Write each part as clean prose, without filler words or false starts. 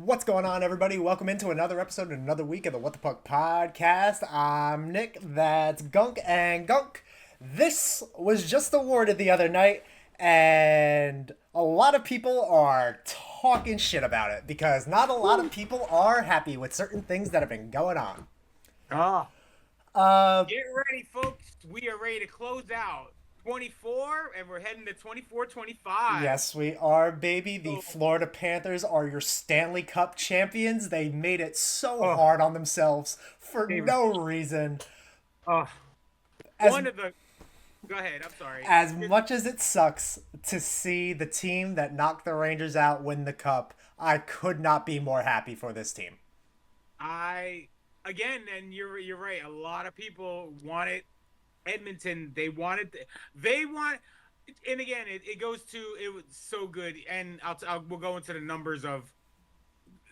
What's going on, everybody? Welcome into another episode and another week of the What the Puck podcast. I'm Nick, that's Gunk, and Gunk, this was just awarded the other night, and a lot of people are talking shit about it because not a lot of people are happy with certain things that have been going on. Ah, Uh, get ready, folks. We are ready to close out 24 and we're heading to 24-25. yes, we are, baby. The So, Florida Panthers are your Stanley Cup champions. They made it so oh, hard on themselves for favorite. no reason. Oh, As one of the. Go ahead. I'm sorry. as much as it sucks to see the team that knocked the Rangers out win the cup, I could not be more happy for this team. I again, and you're right. A lot of people wanted Edmonton. They want. And again, it goes to it was so good. And we'll go into the numbers of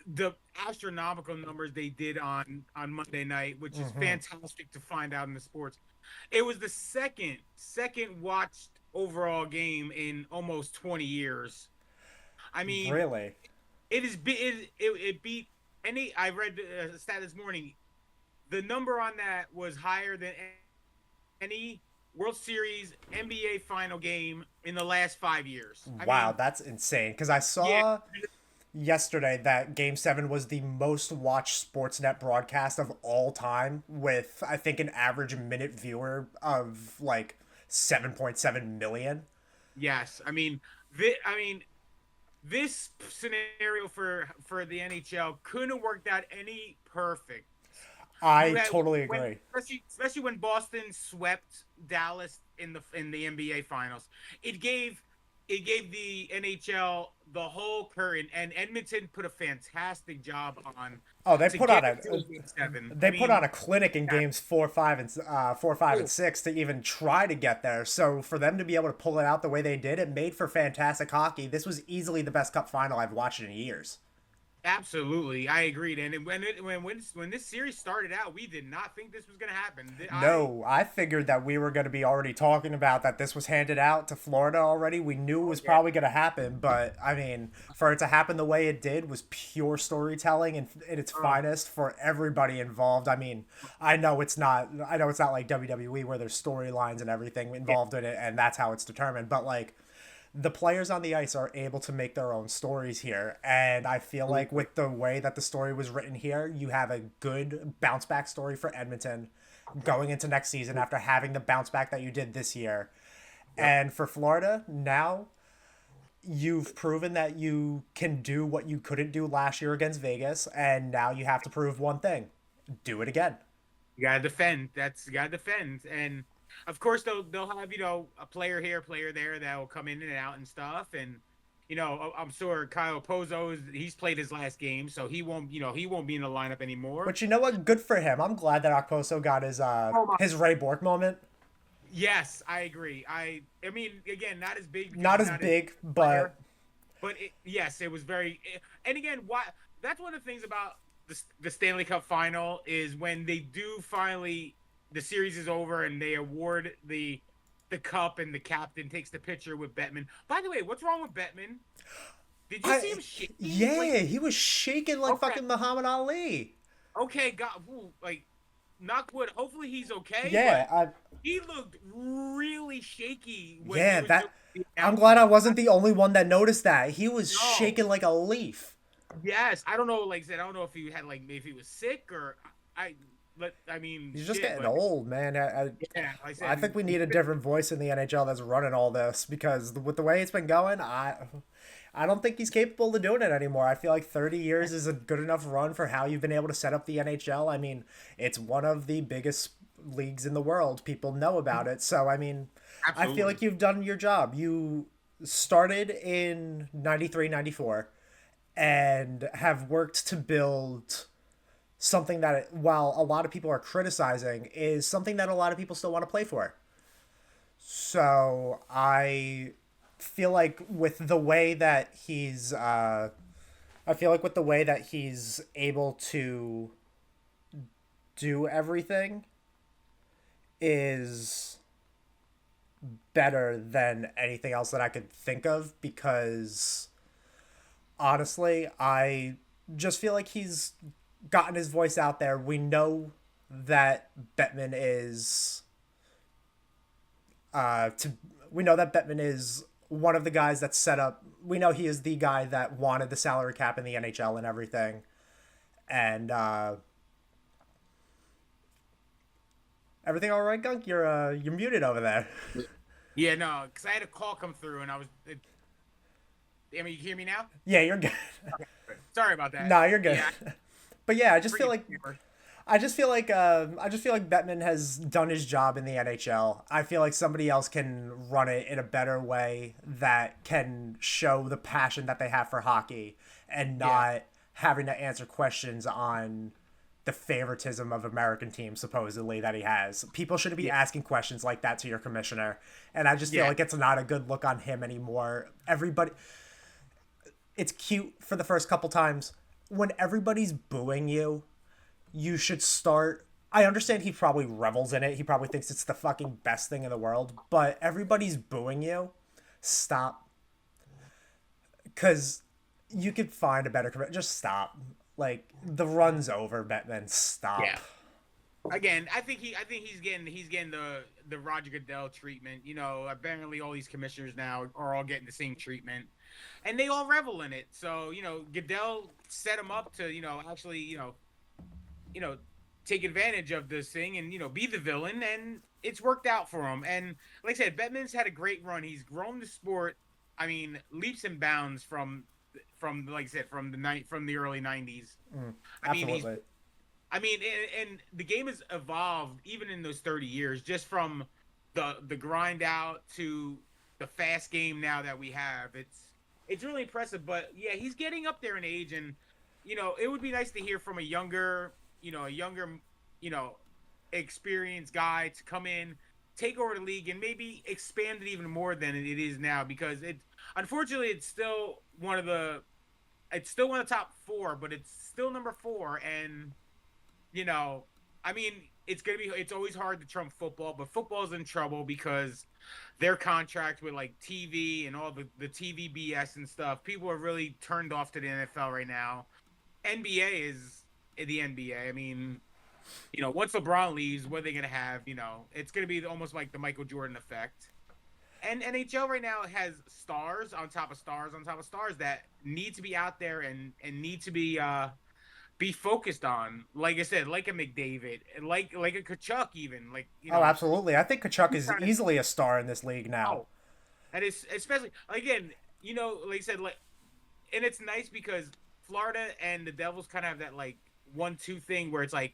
the astronomical numbers they did on Monday night, which is Hmm. fantastic to find out in the sports. It was the second watched overall game in almost 20 years. I mean, Really? it beat any. I read a stat this morning. The number on that was higher than any World Series NBA final game in the last 5 years. I Wow, mean, that's insane. Because I yeah, saw yesterday that Game 7 was the most watched Sportsnet broadcast of all time, with, I think, an average minute viewer of like 7.7 million. yes. I mean, this scenario for the NHL couldn't have worked out any perfect. I You had totally when agree. especially when Boston swept Dallas in the NBA finals. It gave it gave the NHL the whole current, and Edmonton put a fantastic job on Oh, they to put on get a it to a game seven. I they put on mean, a clinic in games four, five, and oh, six to even try to get there. So for them to be able to pull it out the way they did, it made for fantastic hockey. This was easily the best Cup final I've watched in years. absolutely, I agreed. And when this series started out, we did not think this was going to happen. No, I figured that we were going to be already talking about that this was handed out to Florida already. We knew it Oh was yeah, probably going to happen, but I mean, for it to happen the way it did was pure storytelling and in its oh, finest for everybody involved. I mean, I know it's not like WWE where there's storylines and everything yeah, involved in it and that's how it's determined, but like the players on the ice are able to make their own stories here. And I feel like absolutely. with the way that the story was written here, you have a good bounce back story for Edmonton going into next season after having the bounce back that you did this year. Yep. And for Florida, now you've proven that you can do what you couldn't do last year against Vegas. And now you have to prove one thing, do it again. You gotta defend. You gotta defend, and of course they'll have a player here, player there that will come in and out and stuff. And I'm sure Kyle Pozo he's played his last game, so he won't be in the lineup anymore. But you know what? Good for him. I'm glad that Okposo got Oh my. his Ray Bork moment. Yes, I agree. I mean, again, not as big because Not he's as not a big, but player, but yes, it was very. And again, why that's one of the things about the Stanley Cup final is when they do finally the series is over and they award the cup and the captain takes the picture with Bettman. By the way, what's wrong with Bettman? Did you see I him shaking? yeah, he was shaking like Okay, fucking Muhammad Ali. okay, God, ooh, like knock wood. Hopefully he's okay, but Yeah, he looked really shaky when he yeah, was doing that the I'm glad I announcement. wasn't the only one that noticed that. He was No, shaking like a leaf. yes, I don't know. Like I said, I don't know if he had like if he was sick or I. But I mean, He's just shit. getting But old, man. yeah, like I I said, think we need a different voice in the NHL that's running all this because with the way it's been going, I don't think he's capable of doing it anymore. I feel like 30 years is a good enough run for how you've been able to set up the NHL. I mean, it's one of the biggest leagues in the world. People know about it. So, I mean, I feel absolutely. like you've done your job. You started in 93, 94, and have worked to build something that, while a lot of people are criticizing, is something that a lot of people still want to play for. So I feel like with the way that I feel like with the way that he's able to do everything is better than anything else that I could think of because honestly, I just feel like he's gotten his voice out there. We know that Bettman is to we know that Bettman is one of the guys that set up. We know he is the guy that wanted the salary cap in the NHL and everything. And everything all right, Gunk? You're muted over there. Yeah, no, because I had a call come through and I mean, you hear me now? Yeah, you're good. Sorry about that. Nah, you're good. Yeah, But yeah, forgive me. I just feel like Bettman has done his job in the NHL. I feel like somebody else can run it in a better way that can show the passion that they have for hockey and Yeah, not having to answer questions on the favoritism of American teams supposedly that he has. People shouldn't be yeah, asking questions like that to your commissioner, and I just feel yeah, like it's not a good look on him anymore. Everybody, it's cute for the first couple times. When everybody's booing you, you should start. I understand he probably revels in it. He probably thinks it's the fucking best thing in the world, but everybody's booing you. Stop. Because you could find a better. Just stop. Like, the run's over, Batman. Stop. yeah. Again, I think he's getting the Roger Goodell treatment. You know, apparently all these commissioners now are all getting the same treatment, and they all revel in it. So you know, Goodell set him up to actually you know take advantage of this thing and be the villain, and it's worked out for him. And like I said, Bettman's had a great run. He's grown the sport. I mean, leaps and bounds from like I said from the early '90s. I mean, he's Absolutely. I mean, and the game has evolved even in those 30 years, just from the grind out to the fast game now that we have. It's really impressive. But yeah, he's getting up there in age, and it would be nice to hear from a younger, you know, experienced guy to come in, take over the league, and maybe expand it even more than it is now. Because unfortunately, it's still one of the top four, but it's still number four, and you know, I mean, it's always hard to trump football, but football's in trouble because their contract with like TV and all the TV BS and stuff. People are really turned off to the NFL right now. NBA is the NBA. I mean, once LeBron leaves, what are they gonna have? It's gonna be almost like the Michael Jordan effect. And NHL right now has stars on top of stars on top of stars that need to be out there and need to be focused on. Like I said, like a McDavid, like a Kachuk, even Oh, absolutely. I think Kachuk he's is trying to easily a star in this league now. oh, and it's especially again, like I said, and it's nice because Florida and the Devils kind of have that like 1-2 thing where it's like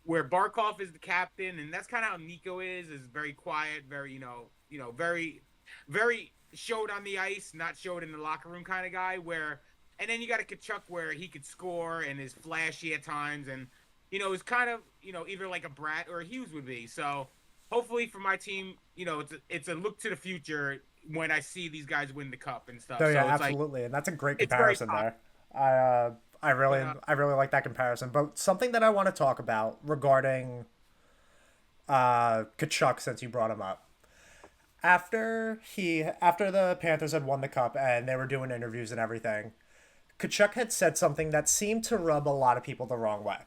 where Barkov is the captain, and that's kind of how Nico is very quiet, very very very showed on the ice, not showed in the locker room kind of guy. And then you got a Kachuk where he could score and is flashy at times, and is kind of either like a Brat or a Hughes would be. So hopefully for my team, it's a look to the future when I see these guys win the cup and stuff. Oh yeah, So it's like absolutely, and that's a great it's very comparison positive. there. I uh, But I really like that comparison. But something that I want to talk about regarding Kachuk, since you brought him up, after the Panthers had won the cup and they were doing interviews and everything, Kachuk had said something that seemed to rub a lot of people the wrong way.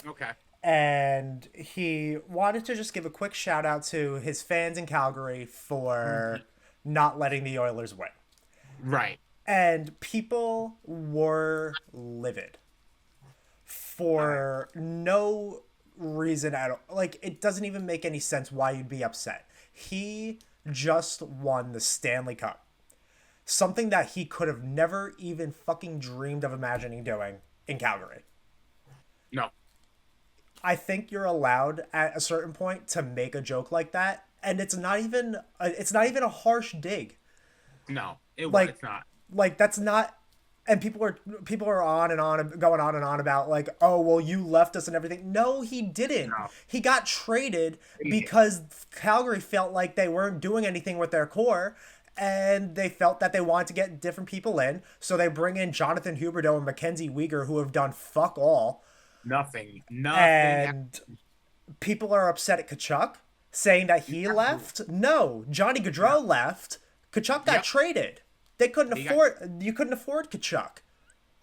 okay, And he wanted to just give a quick shout out to his fans in Calgary for not letting the Oilers win. right, And people were livid all right, for no reason at all. Like, it doesn't even make any sense why you'd be upset. He just won the Stanley Cup. Something that he could have never even fucking dreamed of imagining doing in Calgary. no, I think you're allowed at a certain point to make a joke like that, and it's not even a harsh dig. no, Like it's not. that's not. And people are on and on and going on and on about like, oh well, you left us and everything. No, he didn't. No, He got traded crazy. because Calgary felt like they weren't doing anything with their core, and they felt that they wanted to get different people in. So they bring in Jonathan Huberdeau and Mackenzie Weegar, who have done fuck all. Nothing. And people are upset at Kachuk, saying that he Absolutely. left. No, Johnny No. Gaudreau left. Kachuk got Yep. traded. They couldn't He got afford. You couldn't afford Kachuk.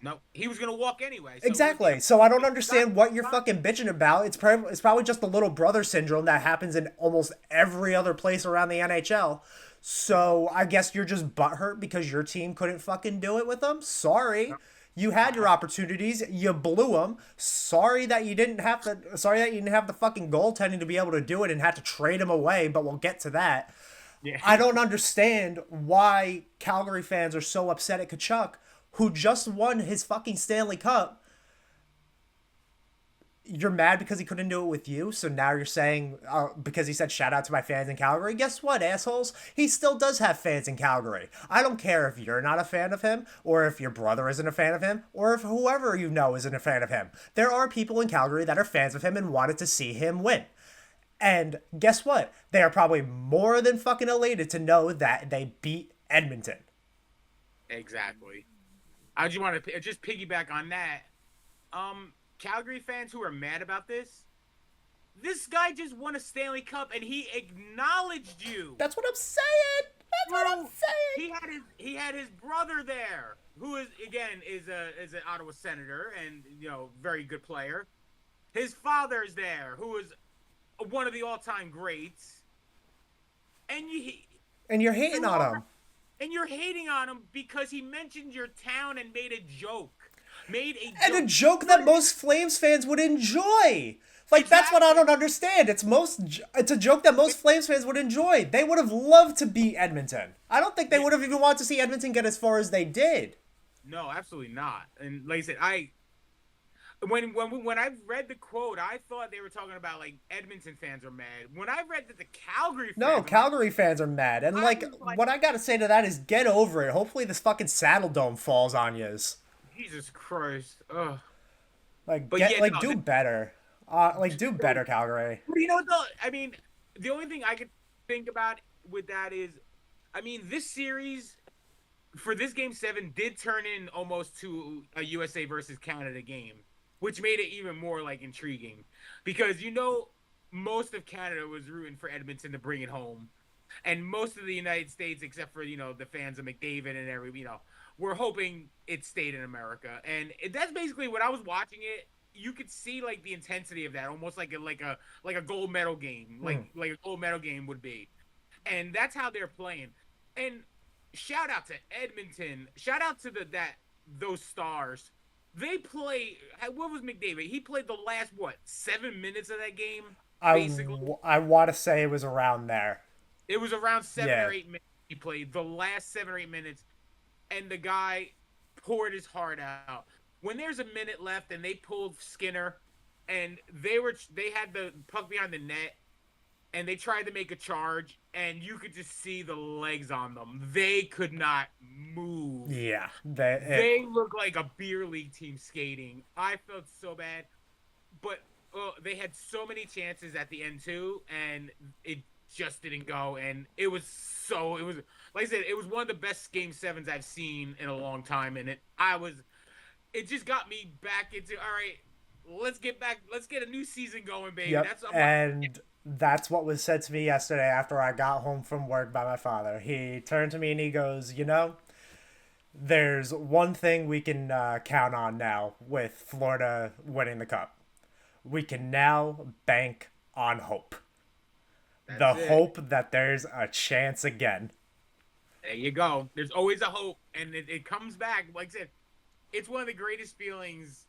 No, he was gonna walk anyway. So you know, Exactly. So I don't if you got understand what you're got- fucking bitching about. It's probably just the little brother syndrome that happens in almost every other place around the NHL. So I guess you're just butthurt because your team couldn't fucking do it with them. no, Sorry. You had your opportunities, you blew them. Sorry that you didn't have the sorry that you didn't have the fucking goaltending to be able to do it and had to trade him away, but we'll get to that. yeah. I don't understand why Calgary fans are so upset at Kachuk, who just won his fucking Stanley Cup. You're mad because he couldn't do it with you, so now you're saying because he said shout out to my fans in Calgary. Guess what, assholes? He still does have fans in Calgary. I don't care if you're not a fan of him, or if your brother isn't a fan of him, or if whoever you know isn't a fan of him. There are people in Calgary that are fans of him and wanted to see him win. And guess what? They are probably more than fucking elated to know that they beat Edmonton. Exactly. I just want to just piggyback on that. Calgary fans who are mad about this guy just won a Stanley Cup and he acknowledged you. That's what I'm saying. That's what I'm Bro, saying. he had his brother there, who is again is an Ottawa Senator and very good player. His father's there, who is one of the all-time greats, and And you're hating you on are him. and you're hating on him because he mentioned your town and made a joke. Made a And a joke. joke that most Flames fans would enjoy. Like that's what I Exactly. don't understand. It's a joke that most Flames fans would enjoy. They would have loved to beat Edmonton. I don't think they Yeah, would have even wanted to see Edmonton get as far as they did. no, absolutely not. And like I said, when I read the quote, I thought they were talking about like Edmonton fans are mad. When I read that the Calgary No, fans are mad, Calgary fans are mad. And I like was like, what I gotta say to that is get over it. Hopefully this fucking saddle dome falls on yous. Jesus Christ. Ugh. Like But get yeah, like no, do better. Like do better, Calgary. you know what though? I mean, the only thing I could think about with that is, I mean, this series for this game 7 did turn in almost to a USA versus Canada game, which made it even more like intriguing because most of Canada was rooting for Edmonton to bring it home, and most of the United States, except for the fans of McDavid and were hoping it stayed in America, and that's basically when I was watching it. You could see like the intensity of that, almost like a gold medal game, Hmm. like a gold medal game would be, and that's how they're playing. And shout out to Edmonton, shout out to those stars. They play. What was McDavid? He played the last 7 minutes of that game, basically. I want to say it was around there. It was around seven Yeah. or eight minutes he played. The last 7 or 8 minutes, and the guy poured his heart out. When there's a minute left and they pulled Skinner, and they had the puck behind the net, and they tried to make a charge, and you could just see the legs on them. They could not move. Yeah. They look like a beer league team skating. I felt so bad, but they had so many chances at the end too, and it just didn't go. And it was like I said, it was one of the best game 7s I've seen in a long time, and it just got me back into all right. Let's get a new season going, baby. Yep. That's And that's what was said to me yesterday after I got home from work by my father. He turned to me and he goes, there's one thing we can count on now with Florida winning the cup. We can now bank on hope. The that's it. hope that there's a chance again. There you go. There's always a hope, and it comes back. Like I said, it's one of the greatest feelings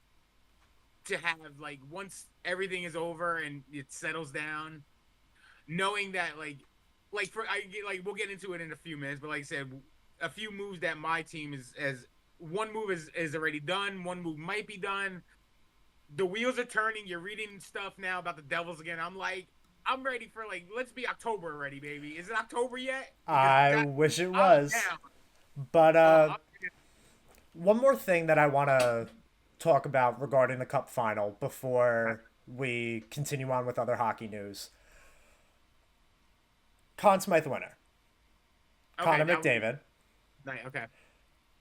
to have. Like once everything is over and it settles down, knowing that we'll get into it in a few minutes, but like I said, a few moves that my team is as one move is already done, one move might be done. The wheels are turning. You're reading stuff now about the Devils again. I'm ready for let's be October already, baby. Is it October yet? Because I that wish it I'm was. down. But I'm, one more thing that I want to talk about regarding the cup final before we continue on with other hockey news. Conn Smythe winner. okay, Connor now McDavid. okay.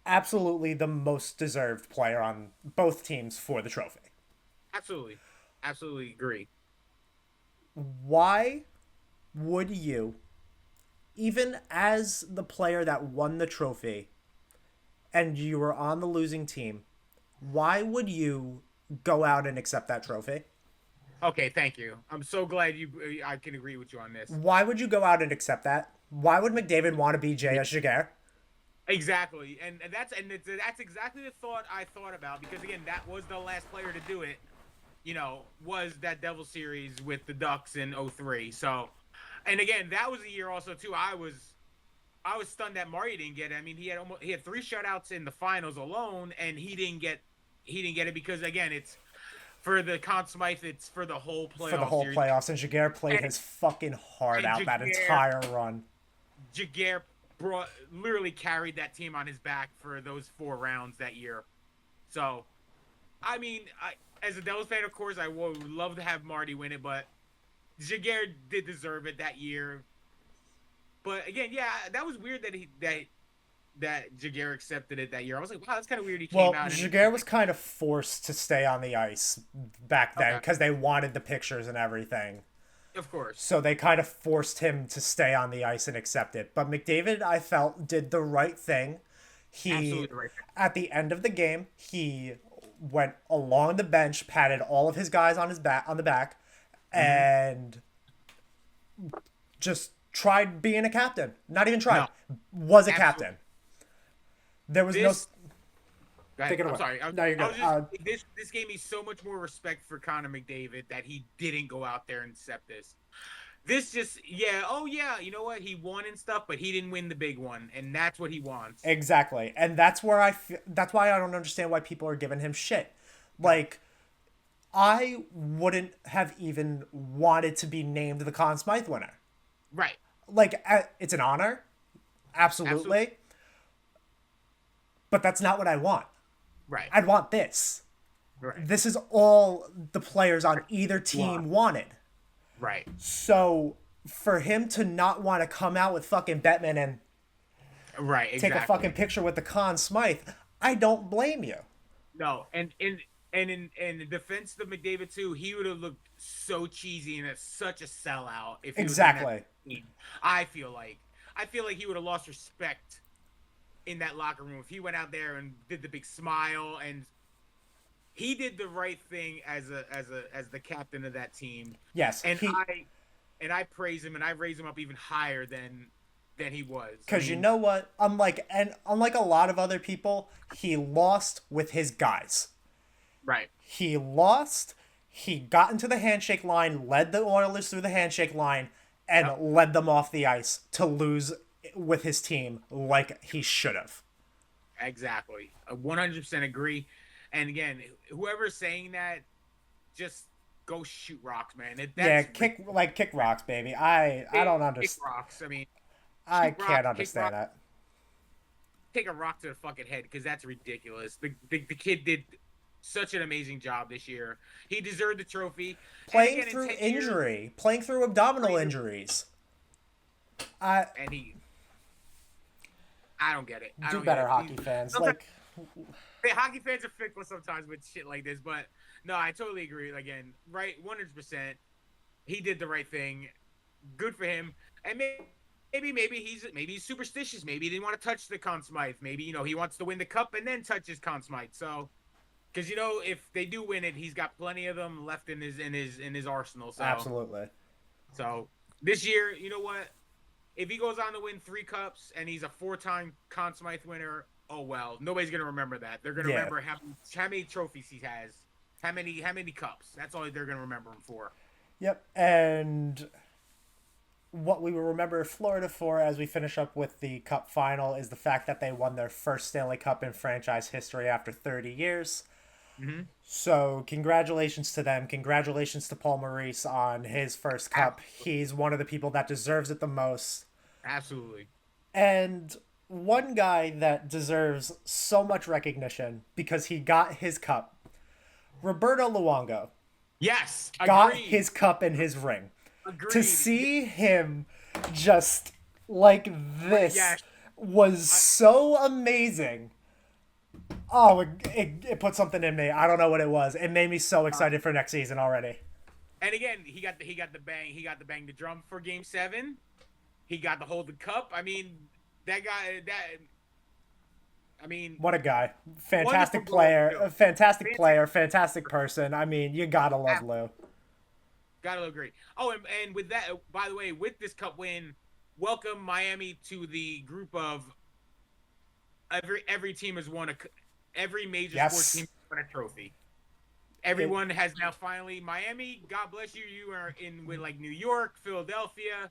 Absolutely the most deserved player on both teams for the trophy. Absolutely. Absolutely agree. Why would you, even as the player that won the trophy and you were on the losing team, Why would you go out and accept that trophy? Okay, thank you. I'm so glad you. I can agree with you on this. Why would you go out and accept that? Why would McDavid want to be Yeah, J.S. Jaguar? exactly, that's exactly the thought I thought about because again, that was the last player to do it. Was that Devil series with the Ducks in '03. So, and again, that was a year also too. I was stunned that Marty didn't get it. I mean, he had three shutouts in the finals alone, and he didn't get it because again, it's for the Conn Smythe, it's for the whole For the playoff whole series. playoffs, and Jaguar played And, his fucking heart and out that entire run. Jaguar brought literally carried that team on his back for those 4 rounds that year. So, I mean, as a Devils fan, of course, I would love to have Marty win it, but Jaguar did deserve it that year. But again, yeah, that was weird that Jaguar accepted it that year. I was like, wow, that's kind of weird. He came Well, out and Jaguar was kind of forced to stay on the ice back then okay, because they wanted the pictures and everything. of course, So they kind of forced him to stay on the ice and accept it. But McDavid, I felt, did the right thing. He, absolutely right. at the end of the game, he went along the bench, patted all of his guys on his back on the back, Mm-hmm. and just tried being a captain. Not even tried. No, Was a absolutely. captain. There was no. This Go ahead. Take it I'm away. sorry. No, you're I good. was just this gave me so much more respect for Connor McDavid that he didn't go out there and accept this. This just yeah, oh yeah, you know what? He won and stuff, but he didn't win the big one, and that's what he wants. Exactly, and that's where that's why I don't understand why people are giving him shit. No. Like, I wouldn't have even wanted to be named the Conn Smythe winner. Right. Like, it's an honor, Absolutely. absolutely, but that's not what I want. Right. I'd want this. Right. This is all the players on either You want. team wanted. Right. So for him to not want to come out with fucking Bettman and Right. take a fucking Exactly. picture with the Conn Smythe, I don't blame you. No, and in defense of McDavid too, he would have looked so cheesy and such a sellout if he was in that Exactly. team. I feel like he would have lost respect in that locker room if he went out there and did the big smile and he did the right thing as the captain of that team. Yes, And he I praise him and I raise him up even higher than he was. I because you mean, know what? Unlike a lot of other people, he lost with his guys. right. He lost. He got into the handshake line, led the Oilers through the handshake line, and Yep. led them off the ice to lose with his team like he should have. Exactly. I 100% agree. And again, whoever's saying that, just go shoot rocks, man. Yeah, That's kick rocks, baby. I don't kick understand. rocks. I mean, I shoot can't rocks, kick understand rocks, that. take a rock to the fucking head because that's ridiculous. The kid did such an amazing job this year. He deserved the trophy. And Playing again, in through 10 years, injury, playing through abdominal injuries. I and I don't get it. I do don't get better, it. hockey fans. Sometimes Like, hockey fans are fickle sometimes with shit like this, but no, I totally agree. Again, right, 100%. He did the right thing. Good for him. And maybe he's superstitious. Maybe he didn't want to touch the Conn Smythe. Maybe he wants to win the cup and then touch his Conn Smythe. So, because if they do win it, he's got plenty of them left in his arsenal. absolutely. So this year, you know what? If he goes on to win 3 cups and he's a 4-time Conn Smythe winner, oh well, nobody's gonna remember that. They're gonna Yeah. remember how many trophies he has, how many cups. That's all they're gonna remember him for. Yep. And what we will remember Florida for as we finish up with the Cup final is the fact that they won their first Stanley Cup in franchise history after 30 years. Mm-hmm. So, congratulations to them. Congratulations to Paul Maurice on his first cup. He's one of the people that deserves it the most. Absolutely. And one guy that deserves so much recognition because he got his cup, Roberto Luongo, Yes. got Agreed. his cup and his ring. To Agreed. see him just like this Yes. was so amazing. Oh, it put something in me. I don't know what it was. It made me so excited for next season already. And again, he got the bang. He got the bang the drum for Game 7. He got to hold the cup. I mean, that guy. I mean, What a guy. wonderful Fantastic goal player, too. a fantastic Fantastic. player, fantastic person. I mean, you gotta love Lou. Gotta agree. Oh, and with that, by the way, with this cup win, welcome Miami to the group of every team has won a every major sports team Yes. has won a trophy. It, Everyone has now finally Miami. God bless you. You are in with like New York, Philadelphia.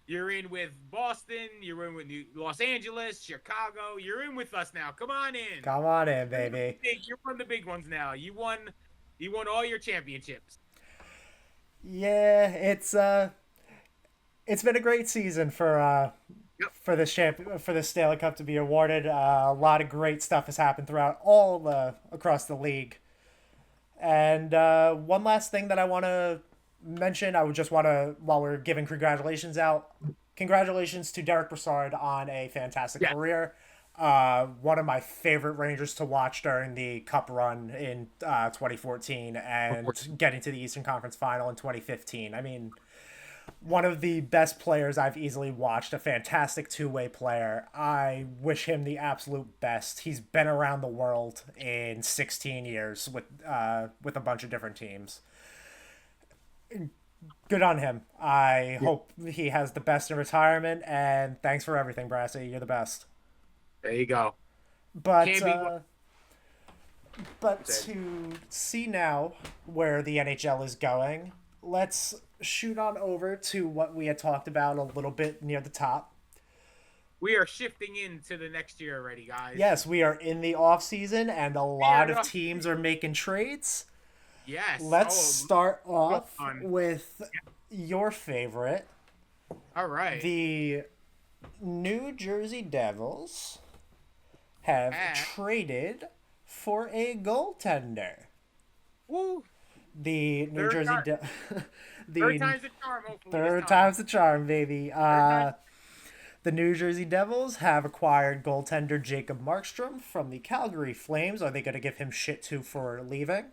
You're in with Boston. You're in with Los Angeles, Chicago. You're in with us now. Come on in. come on in, baby. You're one of the big ones now. You won. You won all your championships. Yeah, it's been a great season Yep. for this for the Stanley Cup to be awarded. A lot of great stuff has happened throughout all the across the league. And one last thing that I want to mention, I would just want to, while we're giving congratulations out, congratulations to Derek Brassard on a fantastic Yeah. career. One of my favorite Rangers to watch during the Cup run in 2014 and getting to the Eastern Conference Final in 2015. I mean, one of the best players I've easily watched, a fantastic two-way player. I wish him the absolute best. He's been around the world in 16 years with a bunch of different teams. Good on him. I hope he has the best in retirement, and thanks for everything, Brassy. You're the best. There you go. But Can't be but said. to see now where the NHL is going, let's shoot on over to what we had talked about a little bit near the top. We are shifting into the next year already, guys. Yes, we are in the off season and a We lot are of not. teams are making trades. Yes. Let's Oh, start go off on. with your favorite, All right. the New Jersey Devils have Ah, traded for a goaltender. woo. The New Third Jersey time. Third the time's the charm. Hopefully this third time. time's the charm, baby. Third time. The New Jersey Devils have acquired goaltender Jacob Markstrom from the Calgary Flames. Are they going to give him shit too for leaving?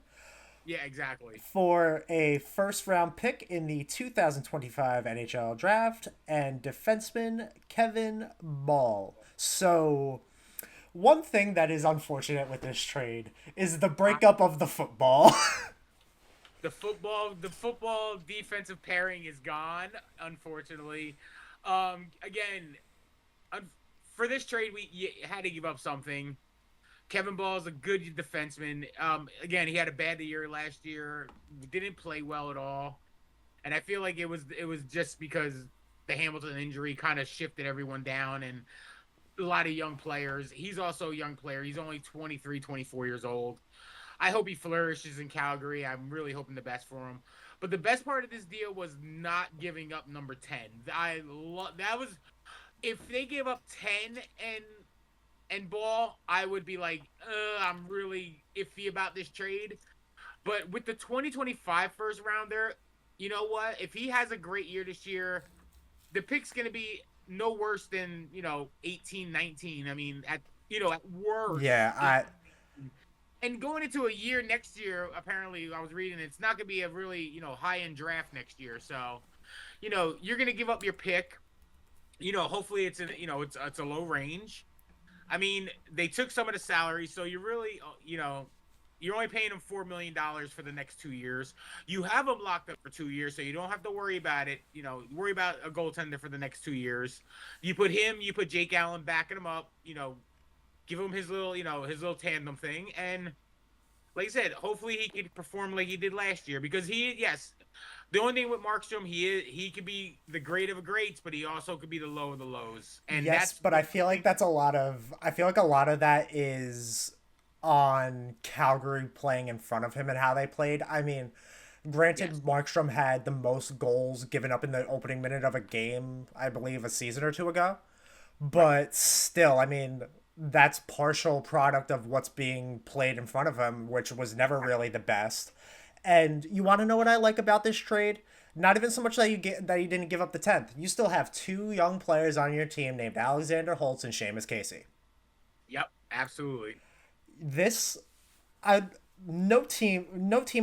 Yeah, exactly. For a first round pick in the 2025 NHL draft and defenseman Kevin Ball. So, one thing that is unfortunate with this trade is the breakup of the football. The football defensive pairing is gone, unfortunately. Again, un- for this trade, we had to give up something. Kevin Ball is a good defenseman. Again, he had a bad year last year. Didn't play well at all, and I feel like it was just because the Hamilton injury kind of shifted everyone down and a lot of young players. He's also a young player. He's only 23, 24 years old. I hope he flourishes in Calgary. I'm really hoping the best for him. But the best part of this deal was not giving up number 10. That was if they gave up 10 and Ball, I would be like, I'm really iffy about this trade. But with the 2025 first rounder, you know what? If he has a great year this year, the pick's going to be no worse than, 18, 19. I mean, at worst, Yeah, I and going into a year next year, apparently I was reading it's not going to be a really high end draft next year. So you're going to give up your pick. Hopefully it's in it's a low range. I mean they took some of the salary, so you really you're only paying him $4 million for the next 2 years. You have him locked up for 2 years, so you don't have to worry about it. Worry about a goaltender for the next 2 years. You put Jake Allen backing him up. Give him his little tandem thing, and like I said, hopefully he can perform like he did last year. Because yes, the only thing with Markstrom, he could be the great of the greats, but he also could be the low of the lows, and yes, that's but I feel like that's a lot of I feel like a lot of that is on Calgary playing in front of him and how they played. I mean, granted, yes, Markstrom had the most goals given up in the opening minute of a game, I believe, a season or two ago. right, But still, I mean, that's partial product of what's being played in front of him, which was never really the best. And you want to know what I like about this trade? Not even so much that you didn't give up the 10th. You still have two young players on your team named Alexander Holtz and Seamus Casey. yep, absolutely, This I no team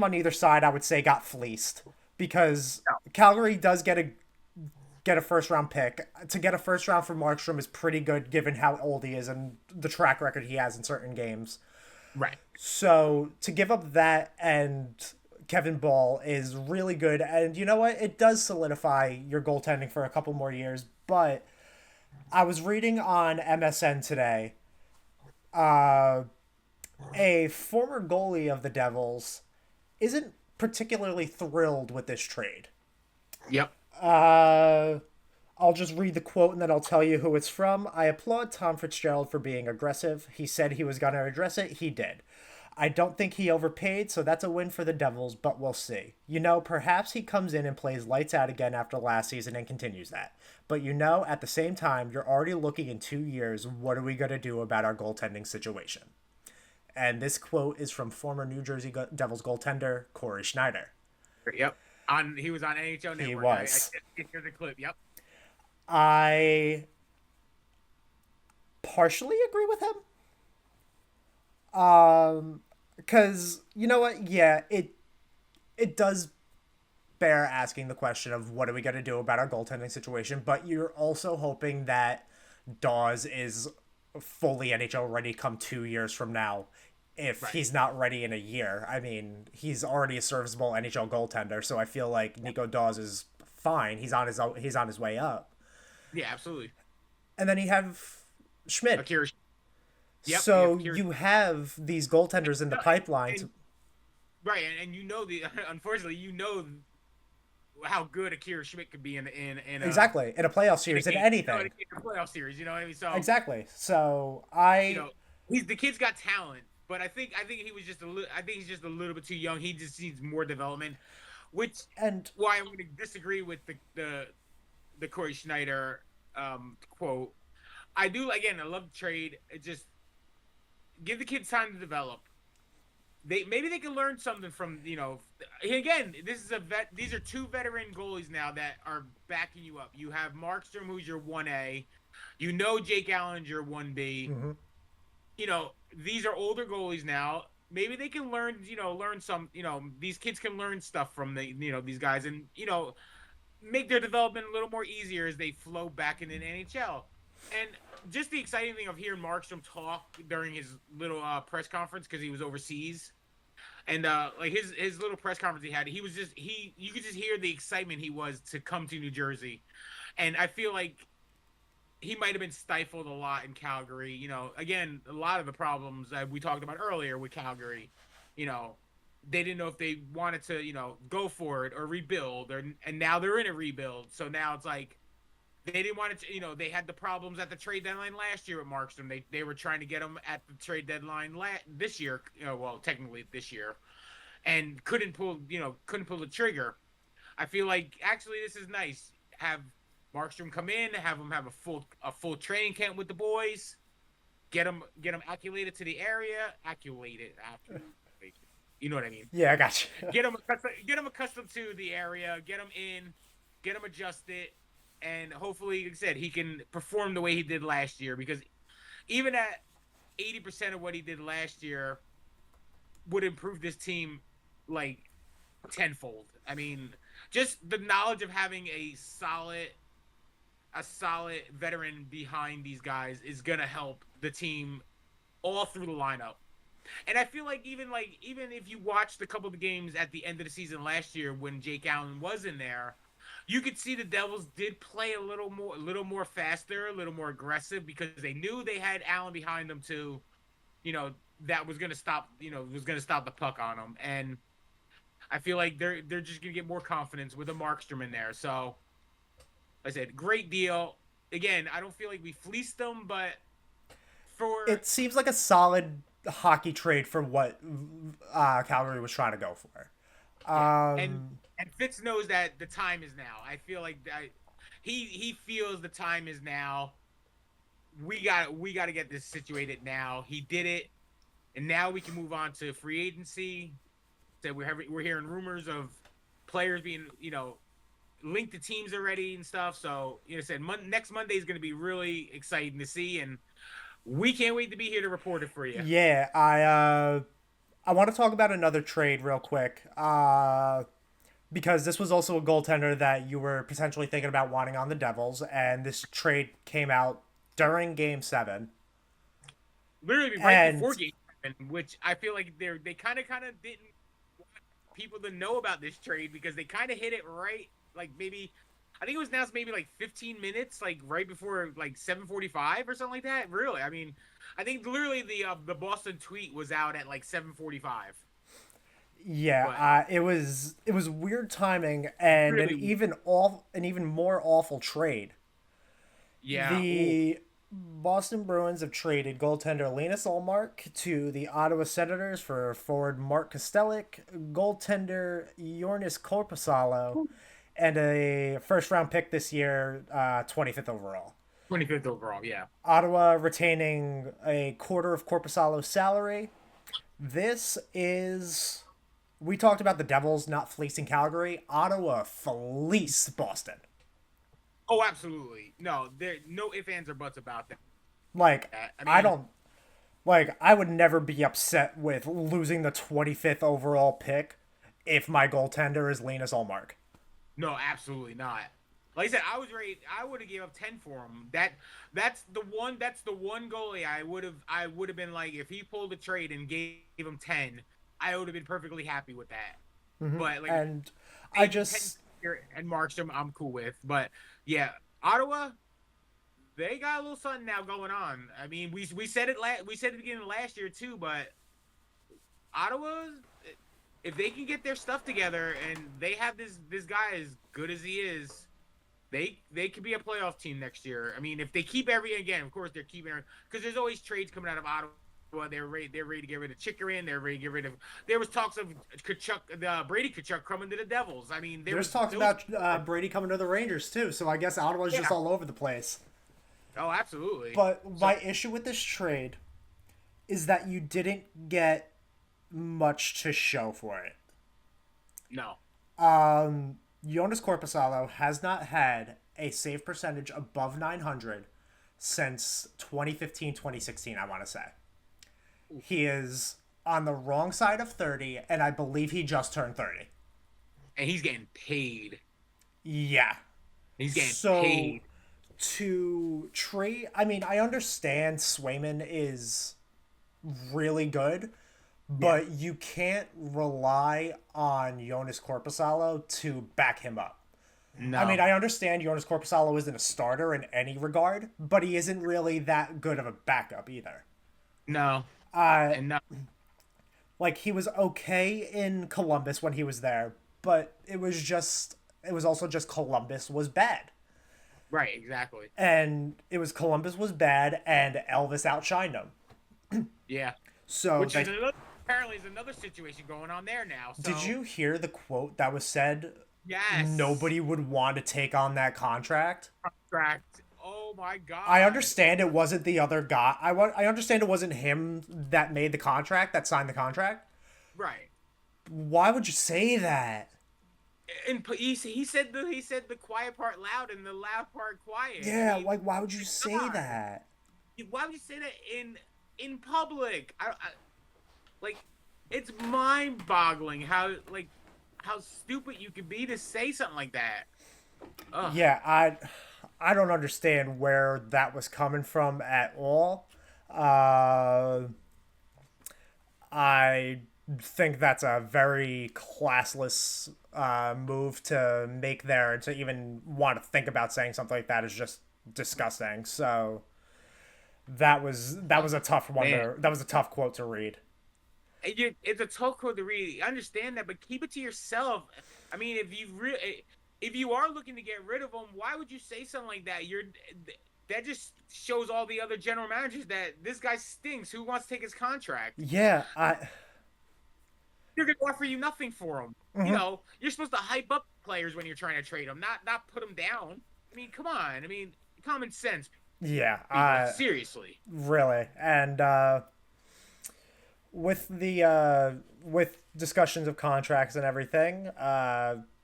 on either side I would say got fleeced because no, Calgary does get a get a first round pick. To get a first round for Markstrom is pretty good given how old he is and the track record he has in certain games. Right. So to give up that and Kevin Ball is really good. And you know what? It does solidify your goaltending for a couple more years. But I was reading on MSN today, uh, a former goalie of the Devils isn't particularly thrilled with this trade. Yep. Uh, I'll just read the quote and then I'll tell you who it's from. I applaud Tom Fitzgerald for being aggressive. He said he was going to address it. He did. I don't think he overpaid, so that's a win for the Devils, but we'll see. You know, perhaps he comes in and plays lights out again after last season and continues that. But you know, at the same time, you're already looking in 2 years, what are we going to do about our goaltending situation? And this quote is from former New Jersey Devils goaltender Corey Schneider. Yep. He was on NHL He Network. was. I hear the clip. Yep. I partially agree with him. Because you know what? Yeah, it does bear asking the question of what are we going to do about our goaltending situation, but you're also hoping that Dawes is fully NHL ready come 2 years from now. If Right. he's not ready in a year, I mean, he's already a serviceable NHL goaltender, so I feel like Nico Dawes is fine. He's on his way up, Yeah, absolutely. and then you have Schmidt. Akira. Yep. You have So Akira. you have these goaltenders in the pipeline And to right, and you know the unfortunately you know how good Akira Schmidt could be exactly in a playoff in a series in game, anything. in a playoff series. You know what I mean? So Exactly. So you I know he's the kid's got talent, but I think he was just a little. I think he's just a little bit too young. He just needs more development, which and why I'm going to disagree with the Corey Schneider quote. I do again. I love the trade. It just give the kids time to develop. Maybe they can learn something from again, this is a vet. These are two veteran goalies now that are backing you up. You have Markstrom, who's your 1A. You know Jake Allen's your 1B. mhm. These are older goalies now. Maybe they can learn some. These kids can learn stuff from these guys, and make their development a little more easier as they flow back into the NHL. And just the exciting thing of hearing Markstrom talk during his little press conference because he was overseas, and like his little press conference he had, he was just you could just hear the excitement he was to come to New Jersey, and I feel like he might have been stifled a lot in Calgary. Again, a lot of the problems that we talked about earlier with Calgary, you know, they didn't know if they wanted to, go for it or rebuild, and now they're in a rebuild. So now it's like they didn't want to, they had the problems at the trade deadline last year with Markstrom. They were trying to get him at the trade deadline this year, well, technically this year, and couldn't pull the trigger. I feel like actually this is nice. Have Markstrom come in, have him have a full training camp with the boys, get him acclimated to the area, acclimated. You know what I mean? Yeah, I got you. Get him accustomed to the area, get him in, get him adjusted, and hopefully, like I said, he can perform the way he did last year. Because even at 80% of what he did last year, would improve this team like tenfold. I mean, just the knowledge of having a solid veteran behind these guys is gonna help the team all through the lineup. And I feel like even if you watched a couple of the games at the end of the season last year when Jake Allen was in there, you could see the Devils did play a little more faster, a little more aggressive because they knew they had Allen behind them too. You know that was gonna stop the puck on them, and I feel like they're just gonna get more confidence with a Markstrom in there. So like I said, great deal. Again, I don't feel like we fleeced them, but for It seems like a solid hockey trade for what Calgary was trying to go for. yeah, and Fitz knows that the time is now. I feel like he feels the time is now. We got to get this situated now. He did it, and now we can move on to free agency. So we're hearing rumors of players being linked to teams already and stuff. So I said next Monday is going to be really exciting to see, and we can't wait to be here to report it for you. Yeah, I want to talk about another trade real quick. because this was also a goaltender that you were potentially thinking about wanting on the Devils, and this trade came out during Game 7. Literally right before And Game 7, which I feel like they kind of didn't want people to know about this trade because they kind of hit it right, like maybe I think it was announced maybe like 15 minutes, like right before like 7:45 or something like that. Really, I mean, I think literally the Boston tweet was out at like 7:45, yeah, but it was weird timing and an really, even more awful trade. yeah, ooh, The Boston Bruins have traded goaltender Linus Ullmark to the Ottawa Senators for forward Mark Kostelik, goaltender Jornis Korpisalo, and a first round pick this year, 25th overall. 25th overall, yeah. Ottawa retaining a quarter of Korpisalo's salary. This is. We talked about the Devils not fleecing Calgary. Ottawa fleeced Boston. Oh, absolutely, no, there no ifs, ands, or buts about that. Like, I I mean, don't. Like, I would never be upset with losing the 25th overall pick if my goaltender is Linus Ullmark. no, absolutely not. Like I said, I was ready. I would have gave up 10 for him. That's the one. That's the one goalie I would have been like if he pulled a trade and gave him 10, I would have been perfectly happy with that. But like And I gave him 10 just. here and marched him, I'm cool with. But yeah, Ottawa, they got a little something now going on. I mean, we said it we said it at the beginning of last year too, but Ottawa, if they can get their stuff together and they have this guy as good as he is, they could be a playoff team next year. I mean, if they keep again, of course they're keeping because there's always trades coming out of Ottawa. They're ready to get rid of Chikrin. They're ready to get rid of. There was talks of Kachuk, Brady Kachuk coming to the Devils. I mean, there There's was talks those. about Brady coming to the Rangers, too, so I guess Ottawa's just Yeah. all over the place. Oh, absolutely. But So my issue with this trade is that you didn't get much to show for it. no, Jonas Corposalo has not had a save percentage above 900 since 2015, 2016, I want to say. He is on the wrong side of 30, and I believe he just turned 30. and he's getting paid. Yeah. He's getting So paid. to trade, I mean, I understand Swayman is really good, Yeah. but you can't rely on Jonas Corposalo to back him up. I mean, No, I understand Jonas Corposalo isn't a starter in any regard, but he isn't really that good of a backup either. no, Uh, and no. like he was okay in Columbus when he was there, but it was also just Columbus was bad. Right, exactly. And it was Columbus was bad and Elvis outshined him. Yeah. So Which they is another, apparently is another situation going on there now. did So you hear the quote that was said yes, nobody would want to take on that contract? contract. Oh my I God. understand it wasn't the other guy. I understand it wasn't him that made the contract, that signed the contract. Right. Why would you say that? And he said the quiet part loud and the loud part quiet. I Yeah, mean, like why would you say God, that? why would you say that in public? Like it's mind-boggling how stupid you can be to say something like that. Ugh. Yeah, I don't understand where that was coming from at all. Uh, I think that's a very classless move to make there. To even want to think about saying something like that is just disgusting. So that was a tough one Man, to that was a tough quote to read. it's a tough code to read. I understand that, but keep it to yourself. I mean, if you are looking to get rid of him, why would you say something like that? That just shows all the other general managers that this guy stinks. Who wants to take his contract? Yeah, They're gonna offer you nothing for him. You're supposed to hype up players when you're trying to trade them, not put them down. I mean, come on. I mean, common sense, yeah, people. Seriously. really, and with discussions of contracts and everything,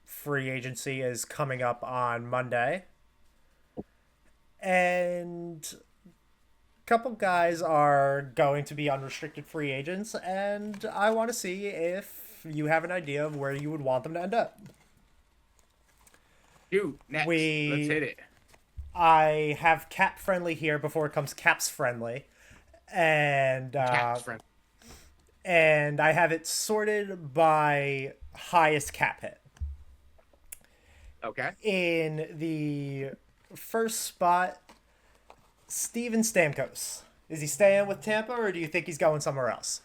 free agency is coming up on Monday, and a couple guys are going to be unrestricted free agents, and I want to see if you have an idea of where you would want them to end up. Shoot, next. Let's We hit it. I have cap friendly here before it comes caps friendly, and Caps friend. I have it sorted by highest cap hit. Okay. In the first spot, Steven Stamkos. Is he staying with Tampa, or do you think he's going somewhere else?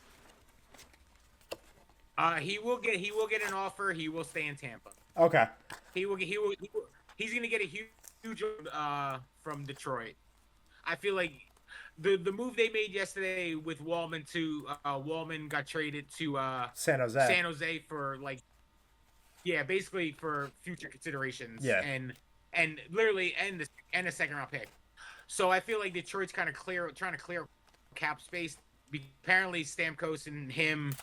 He will get an offer. He will stay in Tampa. Okay, He's gonna get a huge from Detroit. I feel like the move they made yesterday with Wallman to Wallman got traded to San Jose. San Jose for like, yeah, basically for future considerations Yeah, and literally and a second round pick. So I feel like Detroit's kind of trying to clear cap space. Apparently Stamkos and him,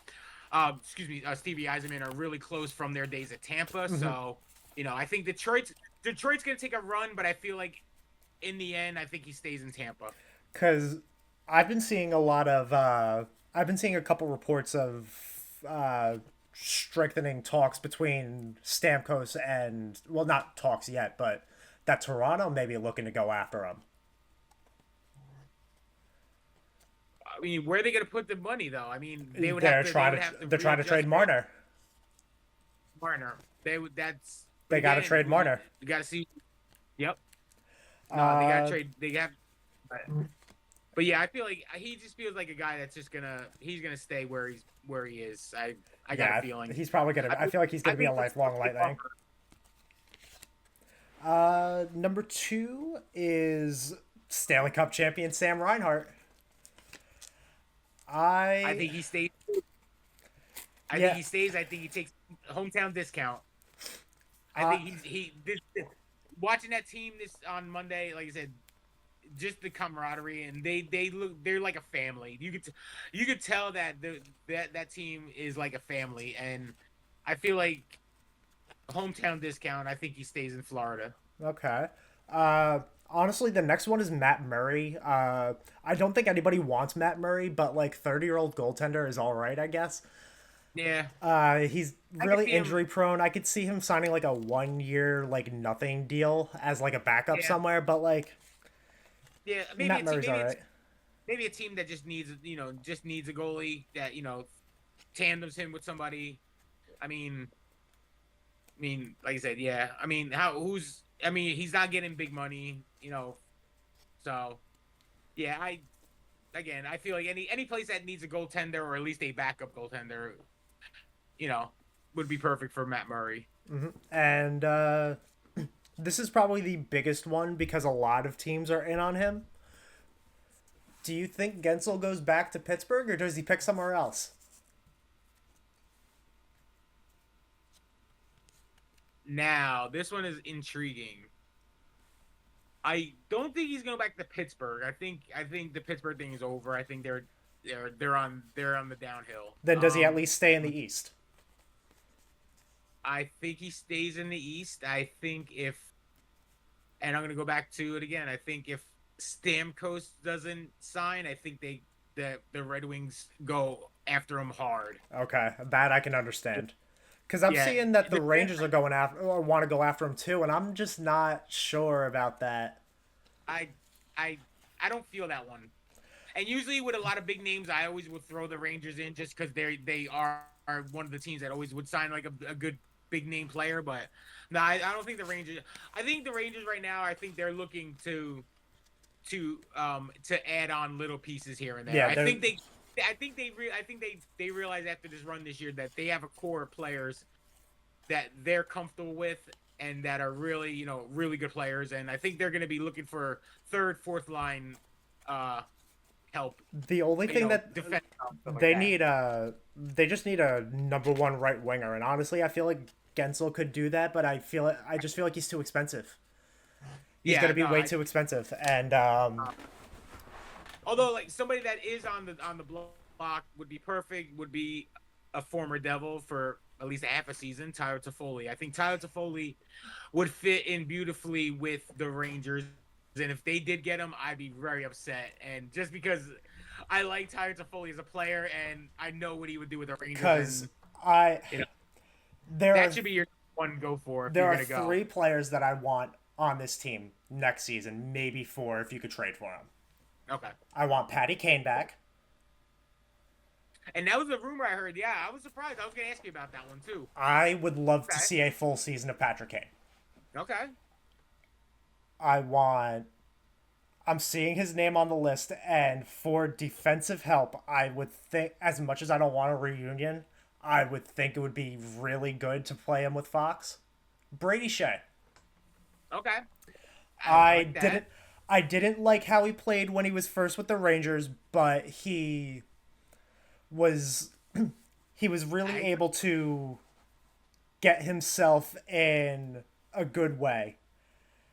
Stevie Eisenman are really close from their days at Tampa. So, I think Detroit's gonna take a run, but I feel like in the end, I think he stays in Tampa. because I've been seeing a lot of I've been seeing a couple reports of strengthening talks between Stamkos and, well, not talks yet, but that Toronto may be looking to go after him. I mean, where are they gonna put the money though? I mean, they would have They're to they trying would have to to they're trying to trade readjust Marner. Marner. They would that's but They got to again, trade Marner. you got to see. Yep. No, they got to Uh, trade. They have. But yeah, I feel like he just feels like a guy that's just he's gonna stay where he is. I got a yeah, feeling. he's probably gonna. I feel like he's gonna be a lifelong Lightning. Number two is Stanley Cup champion Sam Reinhart. I I think he stays. I think Yeah. he stays. I think he takes hometown discount. I Uh, think watching that team this on Monday, like I said, just the camaraderie and they're like a family. You could tell that that team is like a family, and I feel like hometown discount. I think he stays in Florida. okay. Honestly, the next one is Matt Murray. I don't think anybody wants Matt Murray, but like 30-year-old goaltender is all right, I guess. Yeah, He's I could really see him. injury prone. I could see him signing like a 1 year like nothing deal as like a backup Yeah, somewhere, but like yeah. Matt Murray's all right. Maybe a team that just needs a goalie that tandems him with somebody. I mean, like I said, yeah. I mean, he's not getting big money. So yeah, I feel like any place that needs a goaltender or at least a backup goaltender, you know, would be perfect for Matt Murray. And this is probably the biggest one because a lot of teams are in on him. Do you think Gensel goes back to Pittsburgh, or does he pick somewhere else? Now, this one is intriguing. I don't think he's going back to Pittsburgh. I think the Pittsburgh thing is over. I think they're on the downhill. Then does he at least stay in the East? I think he stays in the East. I think and I'm going to go back to it again. I think if Stamkos doesn't sign, I think the Red Wings go after him hard. Okay, that I can understand. Because I'm Yeah, seeing that the Rangers are going after, or want to go after him too, and I'm just not sure about that. I I I don't feel that one. And usually with a lot of big names, I always would throw the Rangers in just because they are one of the teams that always would sign like a good big name player. But no, I don't think the Rangers. I think the Rangers right now. I think they're looking to add on little pieces here and there. Yeah, I they're think they. I think they realize after this run this year that they have a core of players that they're comfortable with and that are really really good players, and I think they're going to be looking for third, fourth line help. the only thing that Defense help, stuff like they that. need they just need a number one right winger, and honestly, I feel like Gensel could do that, but I just feel like he's too expensive. He's Yeah, gonna be no. way too expensive, and Although like somebody that is on the block would be perfect. Would be a former Devil for at least a half a season. Tyler Toffoli. I think Tyler Toffoli would fit in beautifully with the Rangers. And if they did get him, I'd be very upset. And just because I like Tyler Toffoli as a player, and I know what he would do with the Rangers, because and I you know there are that should be your one go for if There you're are gonna go? 3 players that I want on this team next season, maybe 4 if you could trade for them. Okay. I want Patty Kane back. And that was a rumor I heard. Yeah, I was surprised. I was gonna ask you about that one too. I would love to Okay. see a full season of Patrick Kane. Okay. I want. I'm seeing his name on the list, and for defensive help, I would think, as much as I don't want a reunion, I would think it would be really good to play him with Fox. Brady Shea. Okay. I I like didn't that. I didn't like how he played when he was first with the Rangers, but was he was really I able to get himself in a good way.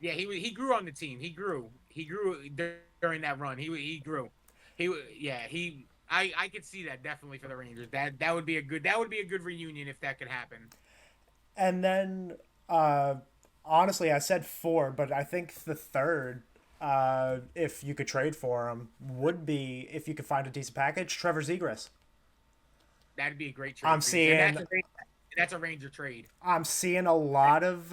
Yeah, he grew on the team. He grew during that run. He grew. Yeah, he I could see that definitely for the Rangers. That would be a good reunion if that could happen. And then uh honestly, I said 4, but I think the third, if you could trade for him, would be, if you could find a decent package, Trevor Zegras. That'd be a great I'm trade for you. And seeing that's a Ranger trade. I'm seeing a lot of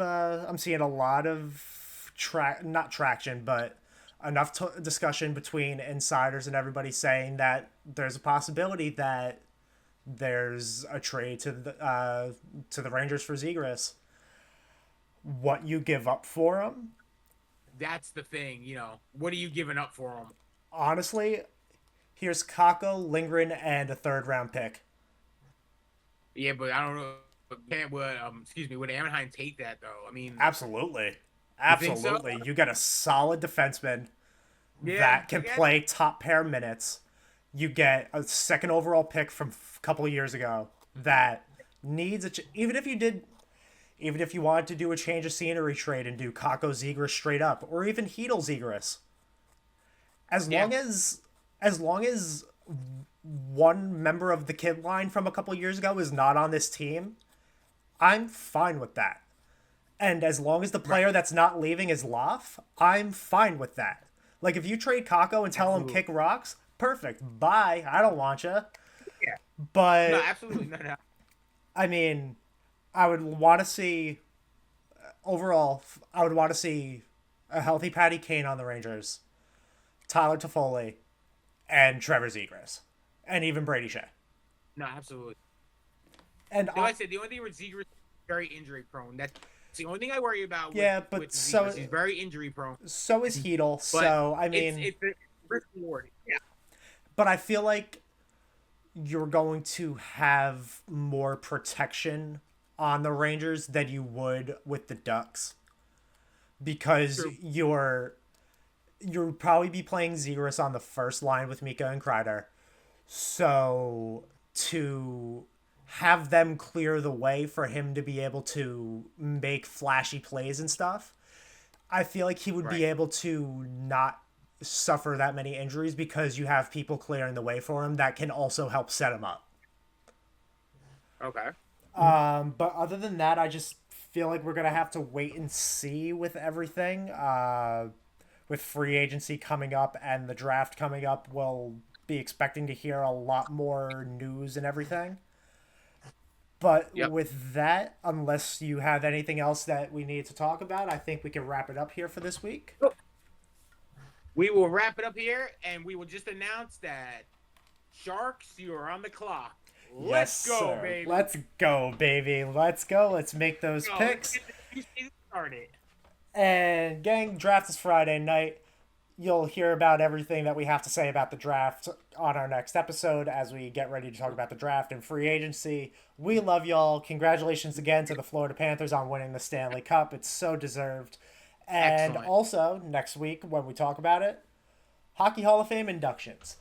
not traction, but enough discussion between insiders and everybody saying that there's a possibility that there's a trade to the Rangers for Zegras. What you give up for him? That's the thing, you know. What are you giving up for him? Honestly, here's Kako, Lindgren, and a third round pick. Yeah, but I don't know. Excuse me. Would Anaheim take that though? I mean, Absolutely. you think so? Absolutely. You get a solid defenseman Yeah, that I can guess. play top pair minutes. You get a second overall pick from a couple of years ago that needs even if you wanted to do a change of scenery trade and do Kako Zegras straight up, or even Hedel Zegras, as Yeah, long as as long as one member of the kid line from a couple of years ago is not on this team, I'm fine with that. And as long as the right. player that's not leaving is Loff, I'm fine with that. Like, if you trade Kako and tell him Absolutely. kick rocks, perfect. Bye. I don't want you. Yeah. No, But absolutely. No, no. I mean, I would want to see overall. I would want to see a healthy Patty Kane on the Rangers, Tyler Toffoli, and Trevor Zegras, and even Brady Shea. No, absolutely. And Like I said, the only thing with Zegers is very injury prone. That's the only thing I worry about yeah, with but Zegers. He's very injury prone. so is Hedel. But So I mean, it's a risk reward. Yeah. but I feel like you're going to have more protection on the Rangers than you would with the Ducks, because True. you'll probably be playing Zegras on the first line with Mika and Kreider. So to have them clear the way for him to be able to make flashy plays and stuff, I feel like he would be Right. able to not suffer that many injuries because you have people clearing the way for him that can also help set him up. Okay. But other than that, I just feel like we're gonna have to wait and see with everything. With free agency coming up and the draft coming up, we'll be expecting to hear a lot more news and everything. But Yep. with that, unless you have anything else that we need to talk about, I think we can wrap it up here for this week. We will wrap it up here, and we will just announce that Sharks, you are on the clock. Yes, Let's go, sir. baby. Let's go, baby. Let's go. Let's make those Go. Let's picks. get the new season started. And gang, draft is Friday night. You'll hear about everything that we have to say about the draft on our next episode as we get ready to talk about the draft and free agency. We love y'all. Congratulations again to the Florida Panthers on winning the Stanley Cup. It's so deserved. And Excellent. also, next week when we talk about it, Hockey Hall of Fame inductions.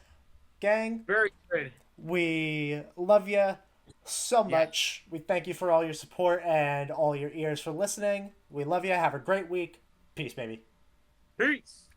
Gang, Very good. we love you so Yeah. much. We thank you for all your support and all your ears for listening. We love you. Have a great week. Peace, baby. Peace.